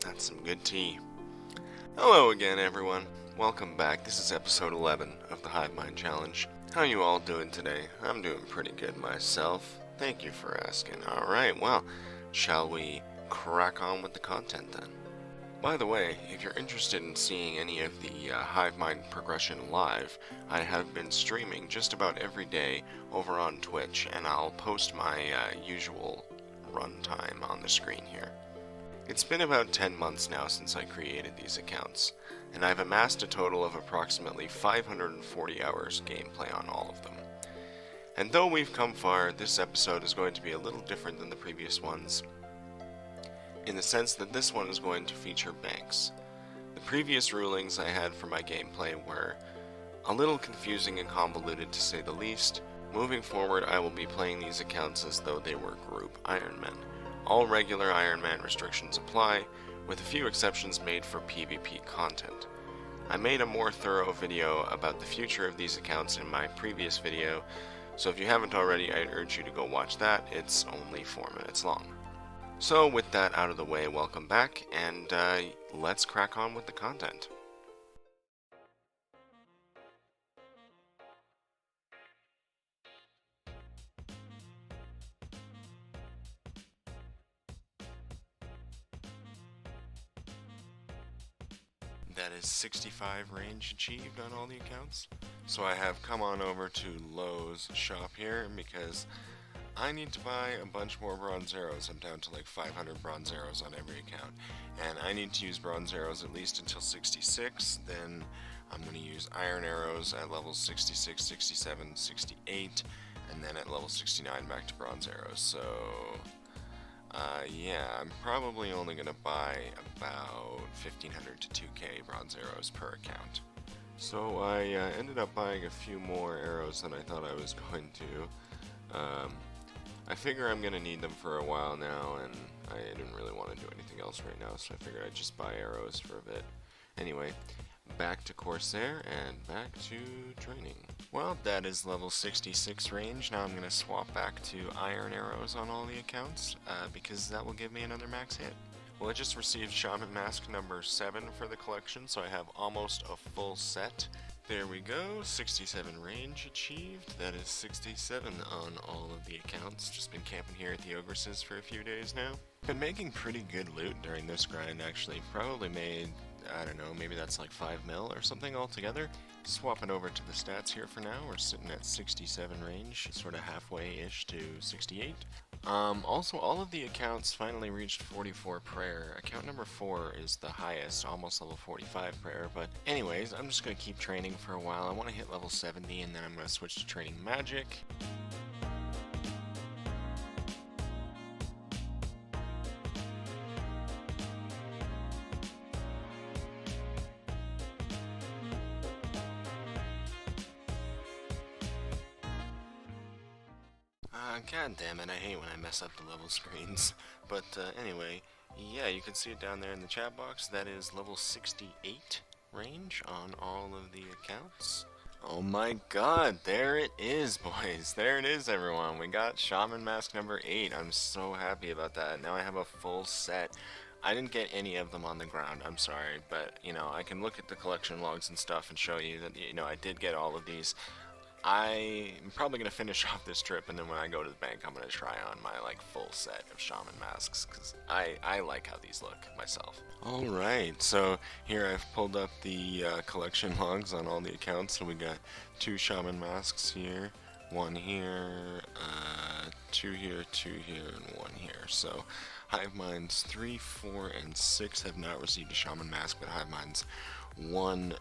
That's some good tea. Hello again, everyone. Welcome back. This is episode 11 of the HiveMind Challenge. How are you all doing today? I'm doing pretty good myself. Thank you for asking. Alright, well, shall we crack on with the content then? By the way, if you're interested in seeing any of the HiveMind progression live, I have been streaming just about every day over on Twitch, and I'll post my usual runtime on the screen here. It's been about 10 months now since I created these accounts, and I've amassed a total of approximately 540 hours gameplay on all of them. And though we've come far, this episode is going to be a little different than the previous ones, in the sense that this one is going to feature banks. The previous rulings I had for my gameplay were a little confusing and convoluted to say the least. Moving forward, I will be playing these accounts as though they were group Ironmen. All regular Iron Man restrictions apply, with a few exceptions made for PvP content. I made a more thorough video about the future of these accounts in my previous video, so if you haven't already, I'd urge you to go watch that. It's only 4 minutes long. So with that out of the way, welcome back, and let's crack on with the content. That is 65 range achieved on all the accounts. So I have come on over to Lowe's shop here because I need to buy a bunch more bronze arrows. I'm down to like 500 bronze arrows on every account, and I need to use bronze arrows at least until 66. Then I'm going to use iron arrows at levels 66, 67, 68, and then at level 69 back to bronze arrows. So yeah, I'm probably only going to buy about 1,500 to 2k bronze arrows per account. So I ended up buying a few more arrows than I thought I was going to. I figure I'm going to need them for a while now, and I didn't really want to do anything else right now, so I figured I'd just buy arrows for a bit. Anyway, back to Corsair and back to training. Well, that is level 66 range. Now I'm going to swap back to iron arrows on all the accounts, because that will give me another max hit. Well, I just received Shaman Mask number 7 for the collection, so I have almost a full set. There we go, 67 range achieved. That is 67 on all of the accounts. Just been camping here at the Ogresses for a few days now. Been making pretty good loot during this grind, actually. Probably made, I don't know, maybe that's like 5 mil or something altogether. Swapping over to the stats here for now, we're sitting at 67 range, sort of halfway-ish to 68. Also, all of the accounts finally reached 44 prayer. Account number 4 is the highest, almost level 45 prayer, but anyways, I'm just going to keep training for a while. I want to hit level 70, and then I'm going to switch to training magic. God damn it, I hate when I mess up the level screens. But anyway, yeah, you can see it down there in the chat box. That is level 68 range on all of the accounts. Oh my god, there it is, boys. There it is, everyone. We got Shaman Mask number 8. I'm so happy about that. Now I have a full set. I didn't get any of them on the ground, I'm sorry, but, you know, I can look at the collection logs and stuff and show you that, you know, I did get all of these. I'm probably going to finish off this trip, and then when I go to the bank, I'm going to try on my, like, full set of Shaman Masks, because I like how these look, myself. Alright, so here I've pulled up the collection logs on all the accounts, so we got 2 Shaman Masks here, 1 here, 2 here, 2 here, and 1 here. So HiveMinds 3, 4, and 6 have not received a Shaman Mask, but HiveMinds 1,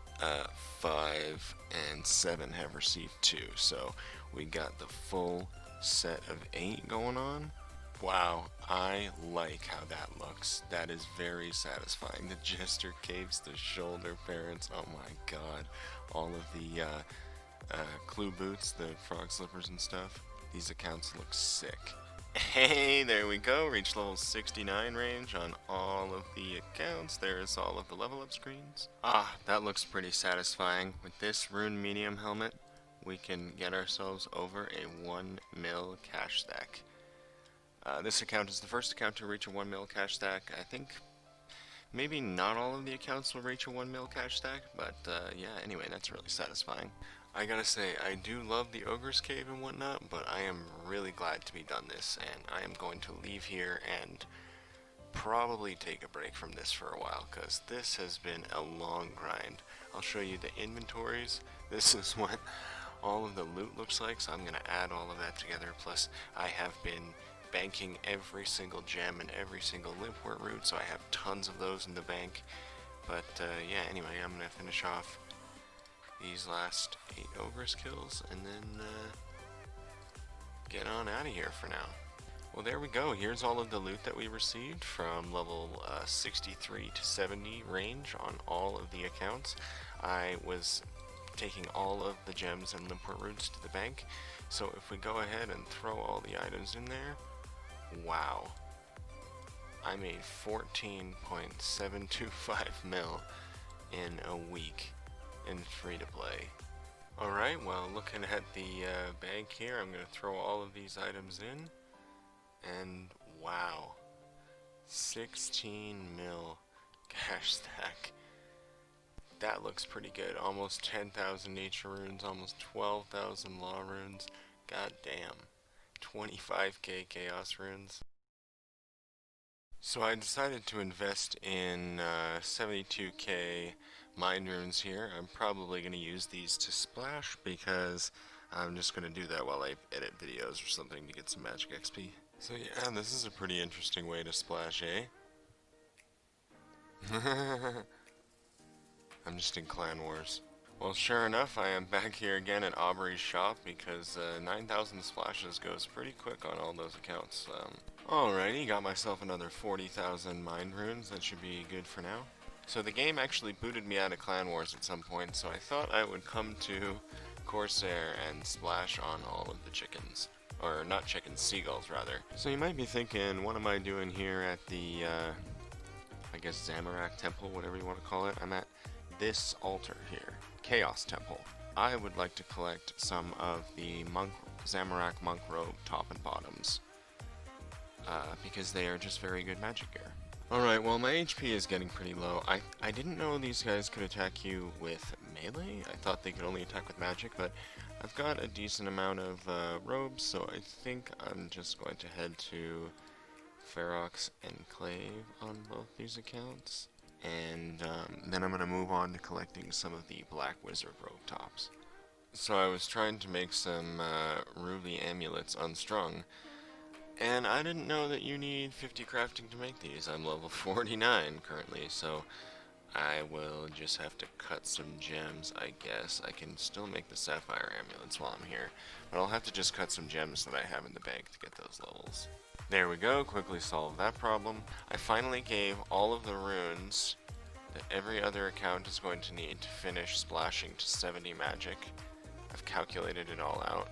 5, and 7 have received 2. So we got the full set of 8 going on. Wow, I like how that looks. That is very satisfying. The Jester Capes, the Shoulder Parents, oh my god. All of the clue boots, the frog slippers and stuff. These accounts look sick. Hey, there we go. Reached level 69 range on all of the accounts. There's all of the level up screens. Ah, that looks pretty satisfying. With this rune medium helmet, we can get ourselves over a 1 mil cash stack. This account is the first account to reach a 1 mil cash stack. I think maybe not all of the accounts will reach a 1 mil cash stack, but yeah, anyway, that's really satisfying. I gotta say, I do love the Ogre's Cave and whatnot, but I am really glad to be done this, and I am going to leave here and probably take a break from this for a while, because this has been a long grind. I'll show you the inventories. This is what all of the loot looks like, so I'm going to add all of that together, plus I have been banking every single gem and every single limpwort root, so I have tons of those in the bank. But yeah, anyway, I'm going to finish off these last 8 Ogre's kills, and then get on out of here for now. Well, there we go. Here's all of the loot that we received from level 63 to 70 range on all of the accounts. I was taking all of the gems and limpwort roots to the bank, so if we go ahead and throw all the items in there, wow. I made 14.725 mil in a week in free to play. Alright, well, looking at the bank here, I'm going to throw all of these items in, and wow, 16 mil cash stack. That looks pretty good. Almost 10,000 nature runes, almost 12,000 law runes. God damn. 25k chaos runes. So I decided to invest in 72k mind runes here. I'm probably going to use these to splash because I'm just going to do that while I edit videos or something to get some magic XP. So yeah, this is a pretty interesting way to splash, eh? I'm just in Clan Wars. Well, sure enough, I am back here again at Aubrey's shop because 9,000 splashes goes pretty quick on all those accounts. Alrighty, got myself another 40,000 mind runes. That should be good for now. So the game actually booted me out of Clan Wars at some point, so I thought I would come to Corsair and splash on all of the chickens. Or not chickens, seagulls rather. So you might be thinking, what am I doing here at the, I guess Zamorak Temple, whatever you want to call it. I'm at this altar here, Chaos Temple. I would like to collect some of the Zamorak monk robe top and bottoms, because they are just very good magic gear. Alright, well my HP is getting pretty low. I didn't know these guys could attack you with melee. I thought they could only attack with magic, but I've got a decent amount of robes, so I think I'm just going to head to Ferox Enclave on both these accounts, and then I'm going to move on to collecting some of the Black Wizard robe tops. So I was trying to make some ruby amulets unstrung, and I didn't know that you need 50 crafting to make these. I'm level 49 currently, so I will just have to cut some gems, I guess. I can still make the sapphire amulets while I'm here, but I'll have to just cut some gems that I have in the bank to get those levels. There we go, quickly solved that problem. I finally gave all of the runes that every other account is going to need to finish splashing to 70 magic. I've calculated it all out.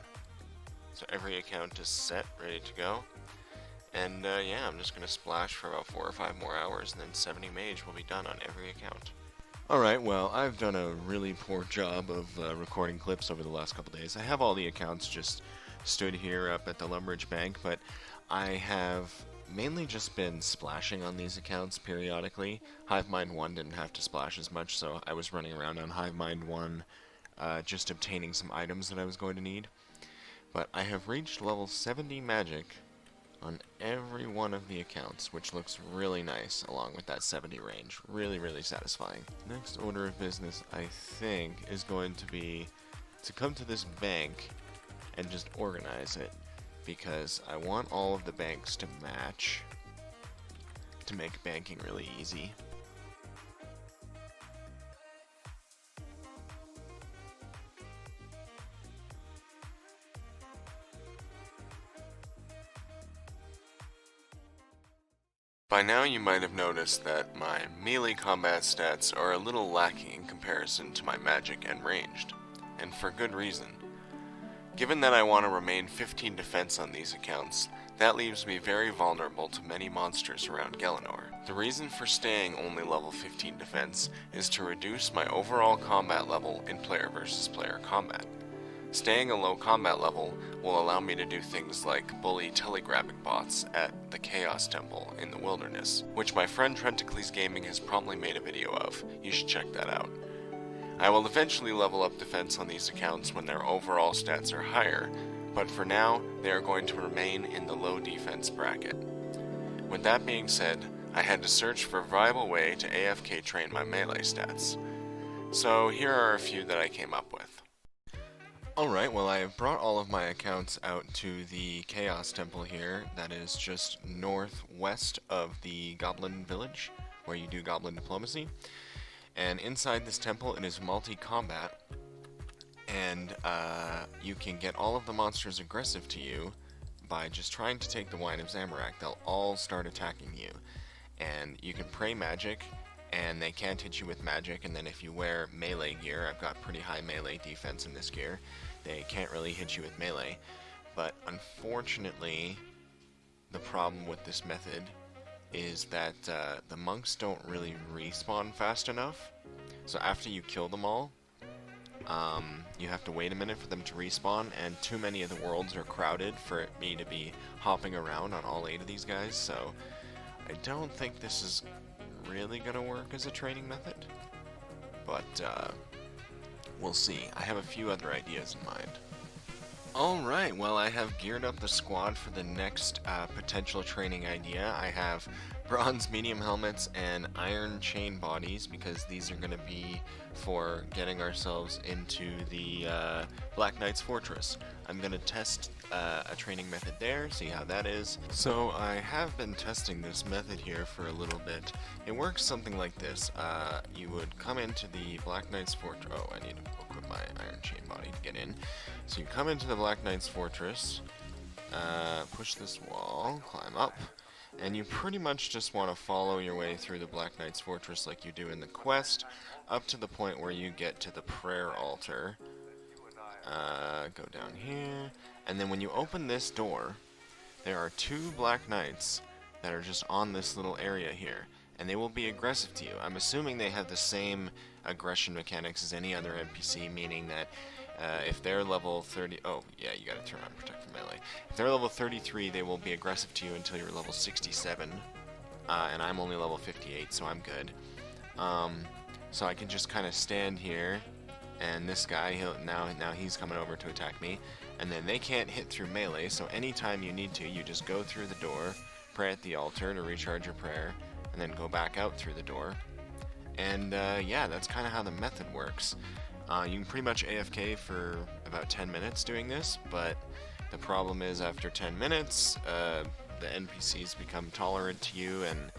So every account is set, ready to go. And yeah, I'm just going to splash for about 4 or 5 more hours, and then 70 mage will be done on every account. Alright, well, I've done a really poor job of recording clips over the last couple days. I have all the accounts just stood here up at the Lumbridge Bank, but I have mainly just been splashing on these accounts periodically. HiveMind 1 didn't have to splash as much, so I was running around on HiveMind 1 just obtaining some items that I was going to need. But I have reached level 70 magic on every one of the accounts, which looks really nice along with that 70 range. Really, really satisfying. Next order of business, I think, is going to be to come to this bank and just organize it, because I want all of the banks to match to make banking really easy. By now you might have noticed that my melee combat stats are a little lacking in comparison to my magic and ranged, and for good reason. Given that I want to remain 15 defense on these accounts, That leaves me very vulnerable to many monsters around Gelinor. The reason for staying only level 15 defense is to reduce my overall combat level in player versus player combat. Staying a low combat level will allow me to do things like bully telegrabbing bots at the Chaos Temple in the wilderness, which my friend Trenticles Gaming has promptly made a video of. You should check that out. I will eventually level up defense on these accounts when their overall stats are higher, but for now, they are going to remain in the low defense bracket. With that being said, I had to search for a viable way to AFK train my melee stats. So here are a few that I came up with. Alright, well I have brought all of my accounts out to the Chaos Temple here, that is just northwest of the Goblin Village, where you do Goblin Diplomacy. And inside this temple it is multi-combat, and you can get all of the monsters aggressive to you by just trying to take the Wine of Zamorak. They'll all start attacking you, and you can pray magic, and they can't hit you with magic, and then if you wear melee gear, I've got pretty high melee defense in this gear, they can't really hit you with melee. But unfortunately, the problem with this method is that the monks don't really respawn fast enough. So after you kill them all, you have to wait a minute for them to respawn, and too many of the worlds are crowded for me to be hopping around on all 8 of these guys, so I don't think this is really gonna work as a training method, but we'll see. I have a few other ideas in mind. Alright, well I have geared up the squad for the next potential training idea. I have bronze medium helmets and iron chain bodies, because these are going to be for getting ourselves into the Black Knight's Fortress. I'm going to test a training method there, see how that is. So I have been testing this method here for a little bit. It works something like this. You would come into the Black Knight's Fortress. Oh, I need to equip my iron chain body to get in. So you come into the Black Knight's Fortress, push this wall, climb up, and you pretty much just want to follow your way through the Black Knight's Fortress like you do in the quest, up to the point where you get to the prayer altar. Go down here, and then when you open this door, there are 2 Black Knights that are just on this little area here, and they will be aggressive to you. I'm assuming they have the same aggression mechanics as any other NPC, meaning that if they're level 30... Oh, yeah, you gotta turn on Protect from Melee. If they're level 33, they will be aggressive to you until you're level 67. And I'm only level 58, so I'm good. So I can just kind of stand here, and this guy, now he's coming over to attack me. And then they can't hit through melee, so anytime you need to, you just go through the door, pray at the altar to recharge your prayer, and then go back out through the door. And yeah, that's kind of how the method works. You can pretty much AFK for about 10 minutes doing this, but the problem is after 10 minutes, the NPCs become tolerant to you, and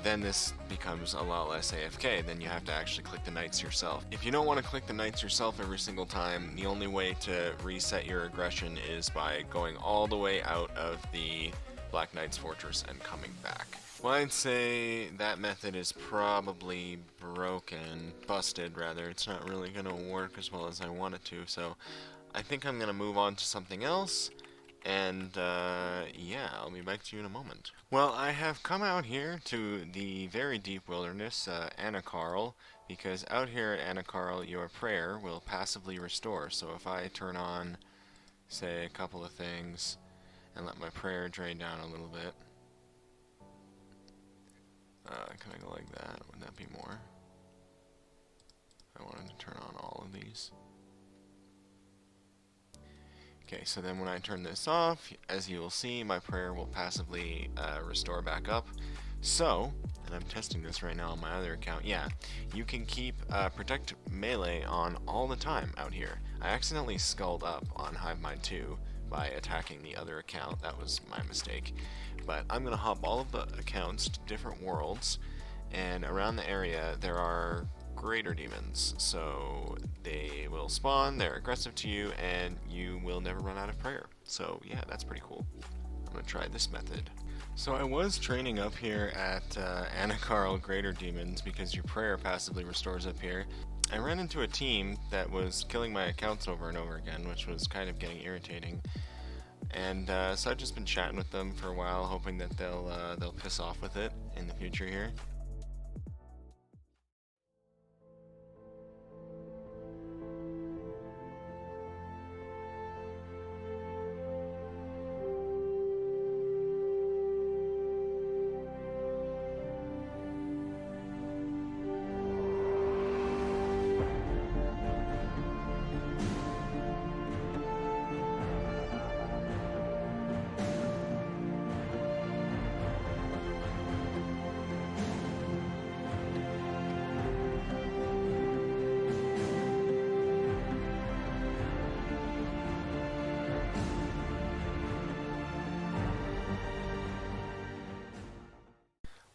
then this becomes a lot less AFK. Then you have to actually click the knights yourself. If you don't want to click the knights yourself every single time, the only way to reset your aggression is by going all the way out of the Black Knight's Fortress and coming back. Well, I'd say that method is probably busted rather. It's not really going to work as well as I want it to, so I think I'm going to move on to something else, and yeah, I'll be back to you in a moment. Well, I have come out here to the very deep wilderness, Anakarl, because out here at Anakarl, your prayer will passively restore. So if I turn on, say, a couple of things, and let my prayer drain down a little bit, can I go like that? Would that be more? I wanted to turn on all of these. Okay, so then when I turn this off, as you will see, my prayer will passively restore back up. So, and I'm testing this right now on my other account, yeah, you can keep Protect Melee on all the time out here. I accidentally skulled up on HiveMind 2 by attacking the other account. That was my mistake. But I'm going to hop all of the accounts to different worlds, and around the area there are greater demons, so they will spawn, they're aggressive to you, and you will never run out of prayer. So yeah, that's pretty cool. I'm going to try this method. So I was training up here at Anakarl Greater Demons because your prayer passively restores up here. I ran into a team that was killing my accounts over and over again, which was kind of getting irritating. And so I've just been chatting with them for a while, hoping that they'll piss off with it in the future here.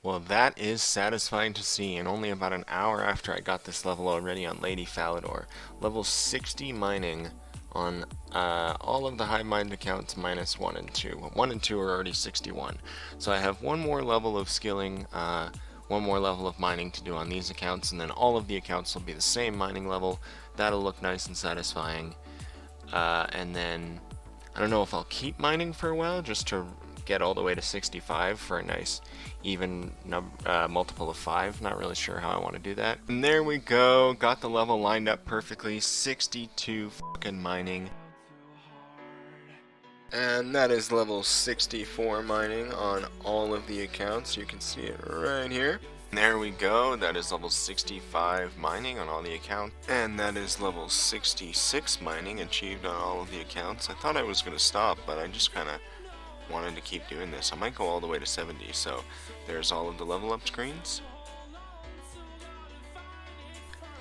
Well, that is satisfying to see, and only about an hour after I got this level already on Lady Falador. Level 60 mining on all of the HiveMind accounts minus 1 and 2. 1 and 2 are already 61. So I have one more level of skilling, one more level of mining to do on these accounts, and then all of the accounts will be the same mining level. That'll look nice and satisfying. And then I don't know if I'll keep mining for a while just to get all the way to 65 for a nice even multiple of 5. Not really sure how I want to do that. And there we go, got the level lined up perfectly. 62 fucking mining. And that is level 64 mining on all of the accounts. You can see it right here. There we go, that is level 65 mining on all the accounts. And that is level 66 mining achieved on all of the accounts. I thought I was going to stop, but I just kind of wanted to keep doing this. I might go all the way to 70, so there's all of the level up screens.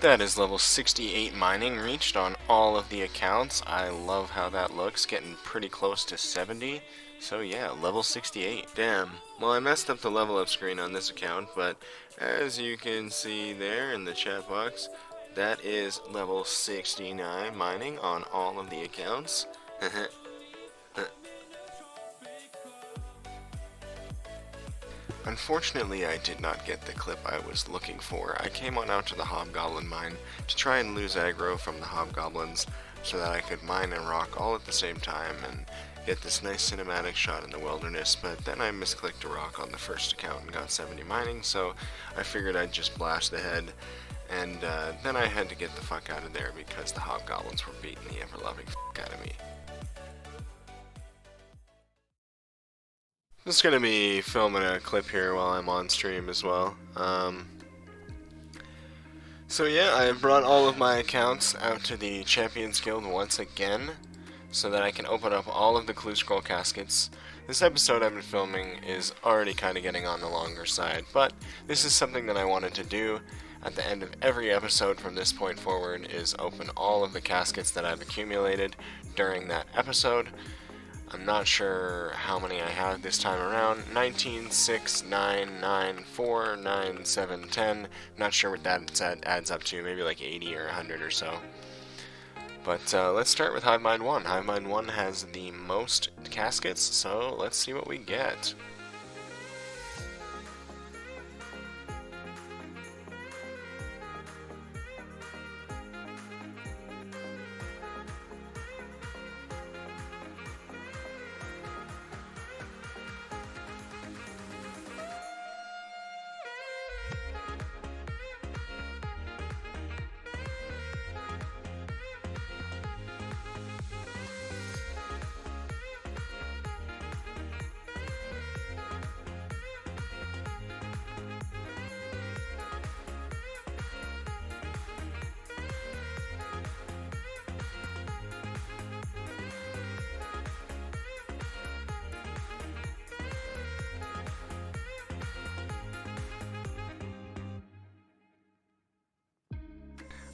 That is level 68 mining reached on all of the accounts. I love how that looks, getting pretty close to 70. So yeah, level 68. Damn. Well, I messed up the level up screen on this account, but as you can see there in the chat box, that is level 69 mining on all of the accounts. Unfortunately, I did not get the clip I was looking for. I came on out to the Hobgoblin mine to try and lose aggro from the Hobgoblins so that I could mine and rock all at the same time and get this nice cinematic shot in the wilderness, but then I misclicked a rock on the first account and got 70 mining, so I figured I'd just blast ahead, and then I had to get the fuck out of there because the Hobgoblins were beating the ever-loving fuck out of me. I'm just going to be filming a clip here while I'm on stream as well. So yeah, I brought all of my accounts out to the Champions Guild once again, so that I can open up all of the Clue Scroll Caskets. This episode I've been filming is already kind of getting on the longer side, but this is something that I wanted to do at the end of every episode from this point forward, is open all of the caskets that I've accumulated during that episode. I'm not sure how many I have this time around. 19, 6, 9, 9, 4, 9, 7, 10. Not sure what that adds up to. Maybe like 80 or 100 or so. But let's start with HiveMind 1. HiveMind 1 has the most caskets, so let's see what we get.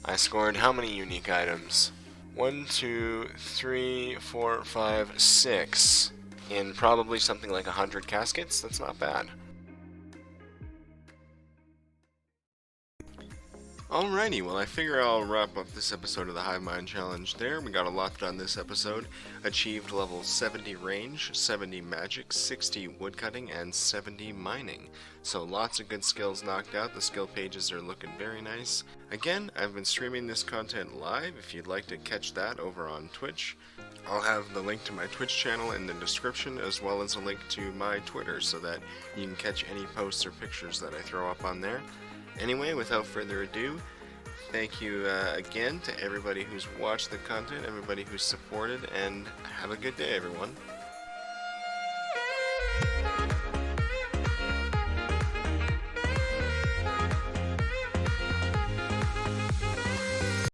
I scored how many unique items? 1, 2, 3, 4, 5, 6. In probably something like 100 caskets? That's not bad. Alrighty, well, I figure I'll wrap up this episode of the HiveMind Challenge there. We got a lot done this episode. Achieved level 70 range, 70 magic, 60 woodcutting, and 70 mining. So lots of good skills knocked out. The skill pages are looking very nice. Again, I've been streaming this content live. If you'd like to catch that over on Twitch, I'll have the link to my Twitch channel in the description, as well as a link to my Twitter, so that you can catch any posts or pictures that I throw up on there. Anyway, without further ado, thank you again to everybody who's watched the content, everybody who's supported, and have a good day, everyone.